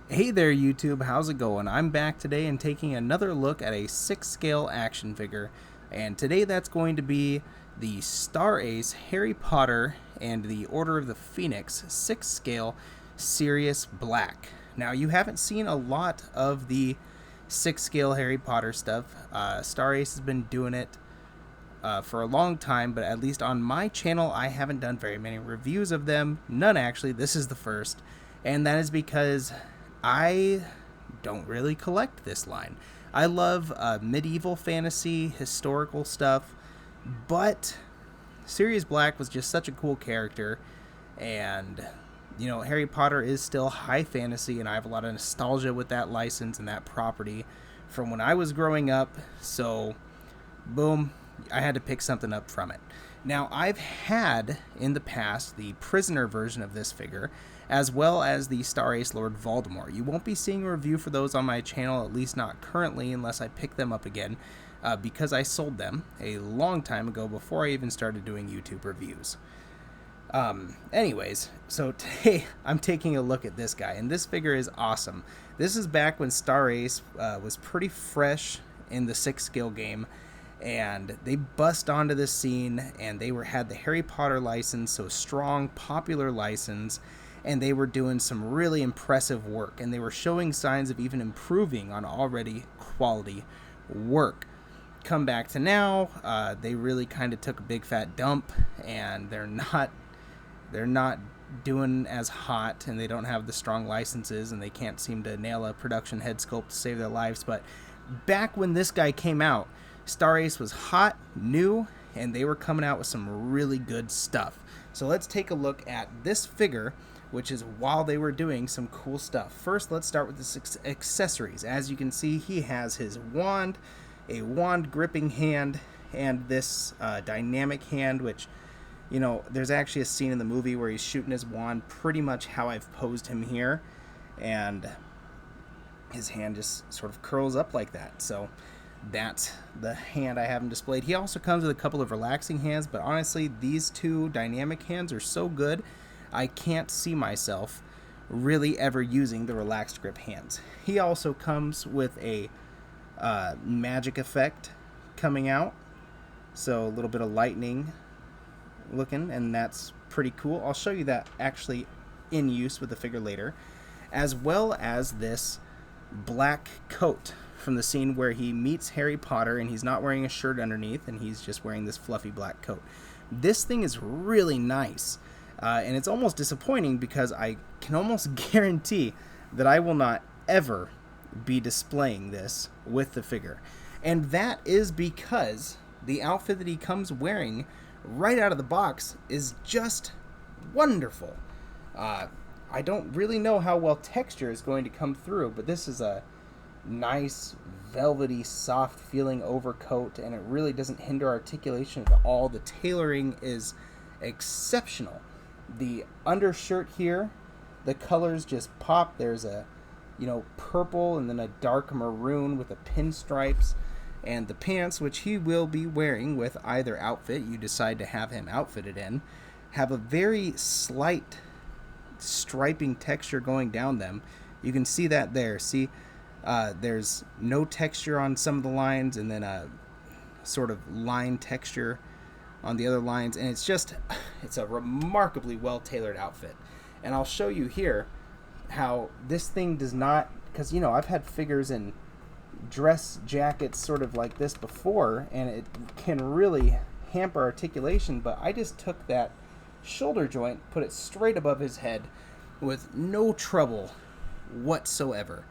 Hey there YouTube, how's it going? I'm back today and taking another look at a 6 scale action figure, and today that's going to be the Star Ace Harry Potter and the Order of the Phoenix 6 scale Sirius Black. Now you haven't seen a lot of the 6 scale Harry Potter stuff. Star Ace has been doing it for a long time, but at least on my channel I haven't done very many reviews of them. None actually, this is the first, and that is because I don't really collect this line. I love medieval fantasy, historical stuff, but Sirius Black was just such a cool character, and Harry Potter is still high fantasy, and I have a lot of nostalgia with that license and that property from when I was growing up. So, boom, I had to pick something up from it. Now, I've had in the past the prisoner version of this figure, as well as the Star Ace Lord Voldemort. You won't be seeing a review for those on my channel, at least not currently, unless I pick them up again, because I sold them a long time ago before I even started doing YouTube reviews. Anyways, so today I'm taking a look at this guy, and this figure is awesome. This is back when Star Ace was pretty fresh in the 6 scale game, and they bust onto the scene, and they had the Harry Potter license, so strong, popular license, and they were doing some really impressive work, and they were showing signs of even improving on already quality work. Come back to now, they really kind of took a big fat dump, and they're not doing as hot, and they don't have the strong licenses, and they can't seem to nail a production head sculpt to save their lives. But back when this guy came out, Star Ace was hot, new, and they were coming out with some really good stuff. So let's take a look at this figure, which is while they were doing some cool stuff. First, let's start with the accessories. As you can see, he has his wand, a wand gripping hand, and this dynamic hand, which, there's actually a scene in the movie where he's shooting his wand pretty much how I've posed him here, and his hand just sort of curls up like that. So that's the hand I have him displayed. He also comes with a couple of relaxing hands, but honestly, these two dynamic hands are so good, I can't see myself really ever using the relaxed grip hands. He also comes with a magic effect coming out, so a little bit of lightning looking, and that's pretty cool. I'll show you that actually in use with the figure later, as well as this black coat from the scene where he meets Harry Potter, and he's not wearing a shirt underneath, and he's just wearing this fluffy black coat. This thing is really nice, and it's almost disappointing because I can almost guarantee that I will not ever be displaying this with the figure. And that is because the outfit that he comes wearing right out of the box is just wonderful. I don't really know how well texture is going to come through, but this is a nice, velvety, soft feeling overcoat, and it really doesn't hinder articulation at all. The tailoring is exceptional. The undershirt here, the colors just pop. There's a purple and then a dark maroon with the pinstripes, and the pants, which he will be wearing with either outfit you decide to have him outfitted in, have a very slight striping texture going down them. You can see that there. See, there's no texture on some of the lines, and then a sort of line texture on the other lines, and it's a remarkably well tailored outfit. And I'll show you here how this thing does not, because I've had figures in dress jackets sort of like this before, and it can really hamper articulation, but I just took that shoulder joint, put it straight above his head with no trouble whatsoever.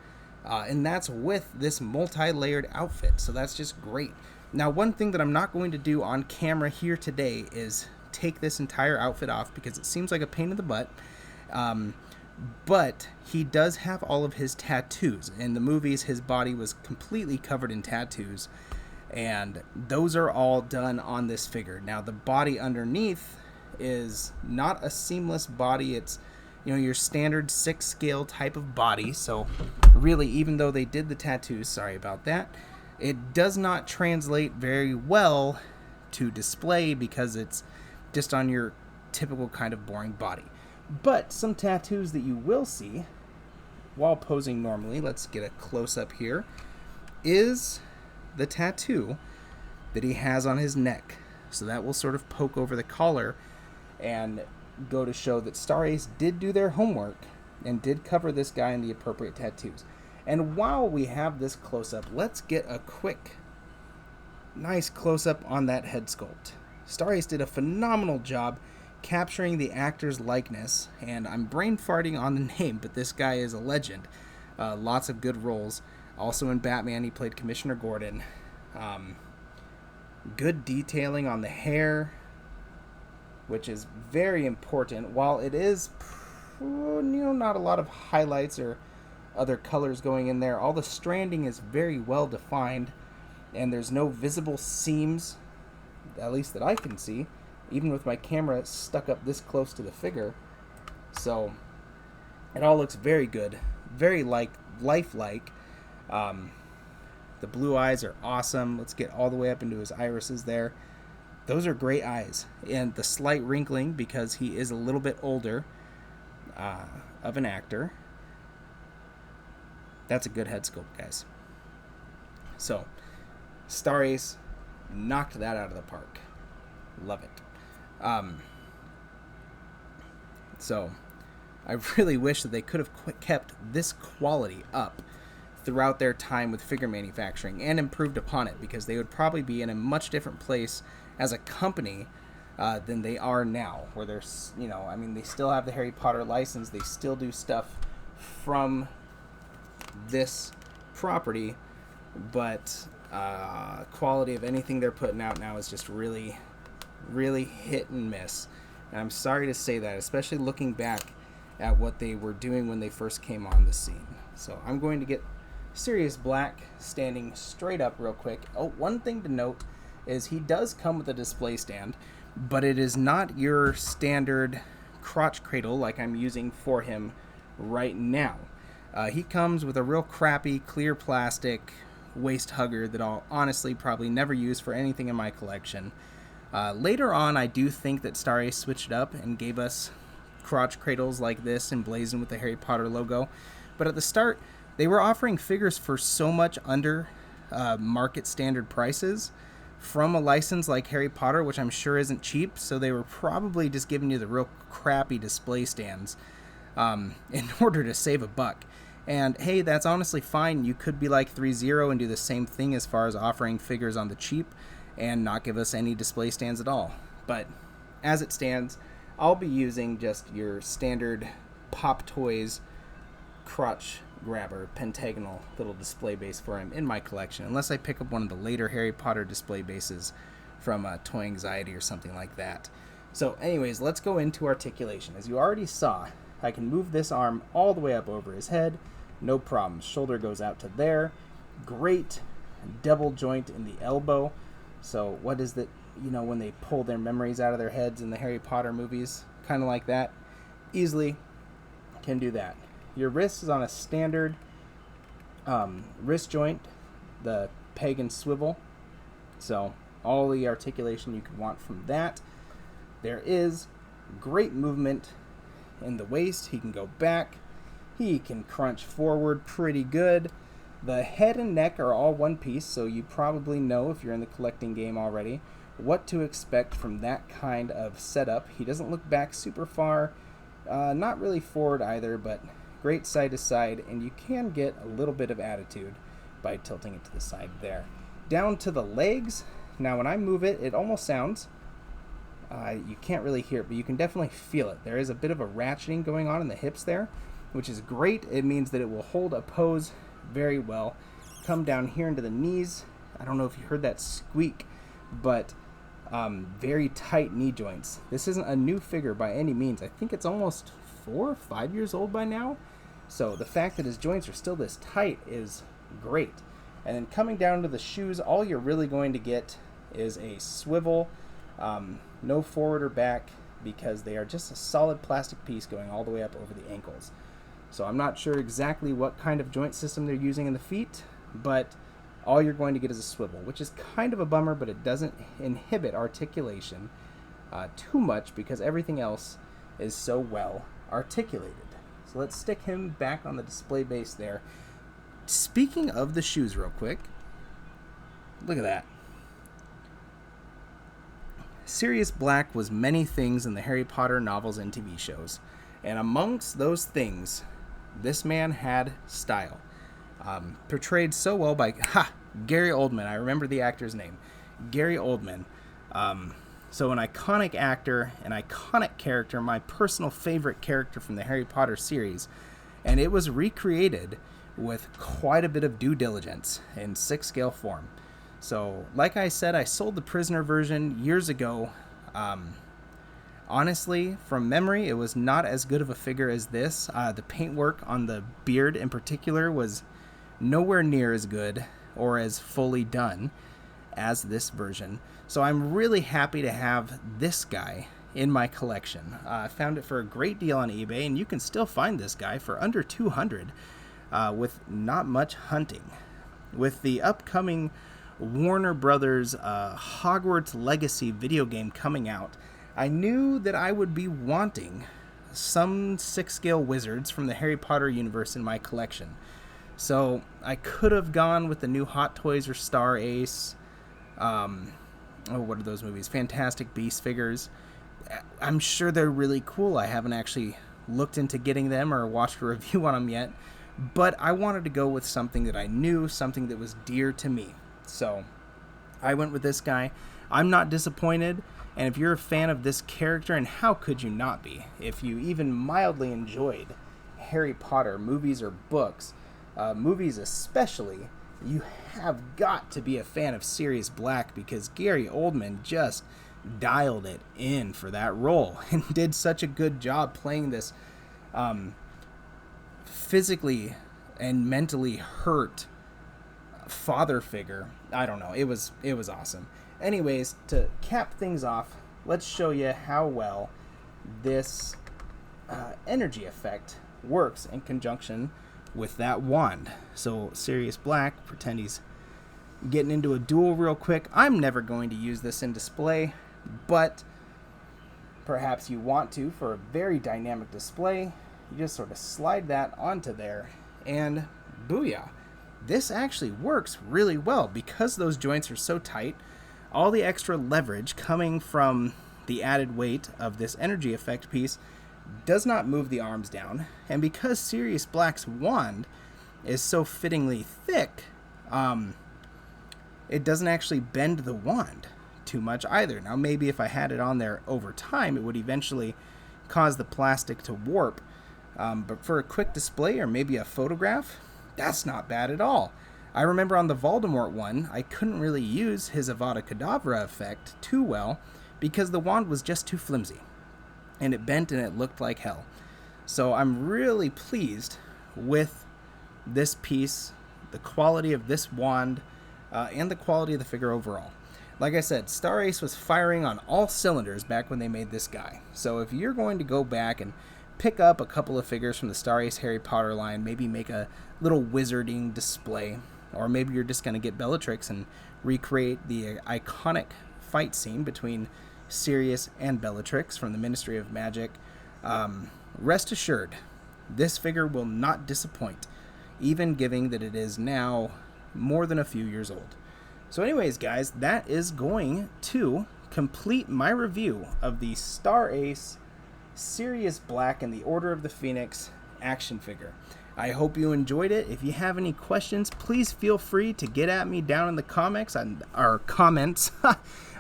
And that's with this multi-layered outfit, so that's just great. Now, one thing that I'm not going to do on camera here today is take this entire outfit off, because it seems like a pain in the butt. But he does have all of his tattoos. In the movies, his body was completely covered in tattoos, and those are all done on this figure. Now, the body underneath is not a seamless body. It's your standard 6 scale type of body. So really, even though they did the tattoos, sorry about that, it does not translate very well to display, because it's just on your typical kind of boring body. But some tattoos that you will see while posing normally, let's get a close-up here, is the tattoo that he has on his neck. So that will sort of poke over the collar and go to show that Star Ace did do their homework and did cover this guy in the appropriate tattoos. And while we have this close-up, let's get a quick, nice close-up on that head sculpt. Star Ace did a phenomenal job capturing the actor's likeness, and I'm brain farting on the name, but this guy is a legend. Lots of good roles. Also in Batman, he played Commissioner Gordon. Good detailing on the hair, which is very important. While it is, not a lot of highlights or other colors going in there, all the stranding is very well defined, and there's no visible seams, at least that I can see, even with my camera stuck up this close to the figure. So it all looks very good, very lifelike. The blue eyes are awesome. Let's get all the way up into his irises there. Those are great eyes. And the slight wrinkling, because he is a little bit older of an actor. That's a good head sculpt, guys. So, Star Ace knocked that out of the park. Love it. So, I really wish that they could have kept this quality up throughout their time with figure manufacturing and improved upon it, because they would probably be in a much different place as a company than they are now, where there's, they still have the Harry Potter license, they still do stuff from this property, but quality of anything they're putting out now is just really, really hit and miss. And I'm sorry to say that, especially looking back at what they were doing when they first came on the scene. So I'm going to get Sirius Black standing straight up real quick. Oh, one thing to note is he does come with a display stand, but it is not your standard crotch cradle like I'm using for him right now. He comes with a real crappy clear plastic waist hugger that I'll honestly probably never use for anything in my collection. Later on, I do think that Star Ace switched it up and gave us crotch cradles like this emblazoned with the Harry Potter logo. But at the start, they were offering figures for so much under market standard prices from a license like Harry Potter, which I'm sure isn't cheap, so they were probably just giving you the real crappy display stands in order to save a buck. And hey, that's honestly fine. You could be like 3-0 and do the same thing as far as offering figures on the cheap and not give us any display stands at all. But as it stands, I'll be using just your standard Pop Toys crotch grabber pentagonal little display base for him in my collection, unless I pick up one of the later Harry Potter display bases from Toy Anxiety or something like that. So anyways, let's go into articulation. As you already saw, I can move this arm all the way up over his head, no problem. Shoulder goes out to there. Great double joint in the elbow. So what is that, when they pull their memories out of their heads in the Harry Potter movies, kind of like that. Easily can do that. Your wrist is on a standard wrist joint, the peg and swivel. So all the articulation you could want from that. There is great movement in the waist. He can go back. He can crunch forward pretty good. The head and neck are all one piece, so you probably know, if you're in the collecting game already, what to expect from that kind of setup. He doesn't look back super far, not really forward either, but great side to side, and you can get a little bit of attitude by tilting it to the side there. Down to the legs. Now when I move it, it almost sounds, you can't really hear it, but you can definitely feel it. There is a bit of a ratcheting going on in the hips there, which is great. It means that it will hold a pose very well. Come down here into the knees. I don't know if you heard that squeak, but very tight knee joints. This isn't a new figure by any means. I think it's almost 4 or 5 years old by now. So the fact that his joints are still this tight is great. And then coming down to the shoes, all you're really going to get is a swivel, no forward or back, because they are just a solid plastic piece going all the way up over the ankles. So I'm not sure exactly what kind of joint system they're using in the feet, but all you're going to get is a swivel, which is kind of a bummer, but it doesn't inhibit articulation too much because everything else is so well articulated. So let's stick him back on the display base there. Speaking of the shoes real quick, look at that. Sirius Black was many things in the Harry Potter novels and TV shows. And amongst those things, this man had style. Portrayed so well by Gary Oldman. I remember the actor's name. Gary Oldman. So an iconic actor, an iconic character, my personal favorite character from the Harry Potter series. And it was recreated with quite a bit of due diligence in 6-scale form. So, like I said, I sold the Prisoner version years ago. Honestly, from memory, it was not as good of a figure as this. The paintwork on the beard in particular was nowhere near as good or as fully done as this version. So I'm really happy to have this guy in my collection. I found it for a great deal on eBay, and you can still find this guy for under $200 with not much hunting. With the upcoming Warner Brothers Hogwarts Legacy video game coming out, I knew that I would be wanting some 6-scale wizards from the Harry Potter universe in my collection. So I could have gone with the new Hot Toys or Star Ace. What are those movies? Fantastic Beasts figures. I'm sure they're really cool. I haven't actually looked into getting them or watched a review on them yet. But I wanted to go with something that I knew, something that was dear to me. So I went with this guy. I'm not disappointed. And if you're a fan of this character, and how could you not be, if you even mildly enjoyed Harry Potter movies or books, movies especially, you have got to be a fan of Sirius Black, because Gary Oldman just dialed it in for that role and did such a good job playing this physically and mentally hurt father figure. I don't know. It was awesome. Anyways, to cap things off, let's show you how well this energy effect works in conjunction with that wand. So Sirius Black, pretend he's getting into a duel real quick. I'm never going to use this in display, but perhaps you want to for a very dynamic display. You just sort of slide that onto there, and booyah. This actually works really well because those joints are so tight. All the extra leverage coming from the added weight of this energy effect piece does not move the arms down. And because Sirius Black's wand is so fittingly thick, it doesn't actually bend the wand too much either. Now, maybe if I had it on there over time, it would eventually cause the plastic to warp. But for a quick display or maybe a photograph, that's not bad at all. I remember on the Voldemort one, I couldn't really use his Avada Kedavra effect too well because the wand was just too flimsy. And it bent and it looked like hell. So I'm really pleased with this piece, the quality of this wand, and the quality of the figure overall. Like I said, Star Ace was firing on all cylinders back when they made this guy. So if you're going to go back and pick up a couple of figures from the Star Ace Harry Potter line, maybe make a little wizarding display, or maybe you're just going to get Bellatrix and recreate the iconic fight scene between Sirius and Bellatrix from the Ministry of Magic, rest assured, this figure will not disappoint, even given that it is now more than a few years old. So anyways, guys, that is going to complete my review of the Star Ace Sirius Black and the Order of the Phoenix action figure. I hope you enjoyed it. If you have any questions, please feel free to get at me down in the comments.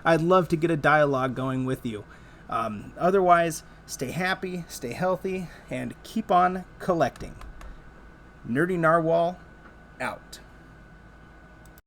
I'd love to get a dialogue going with you. Otherwise, stay happy, stay healthy, and keep on collecting. Nerdy Narwhal, out.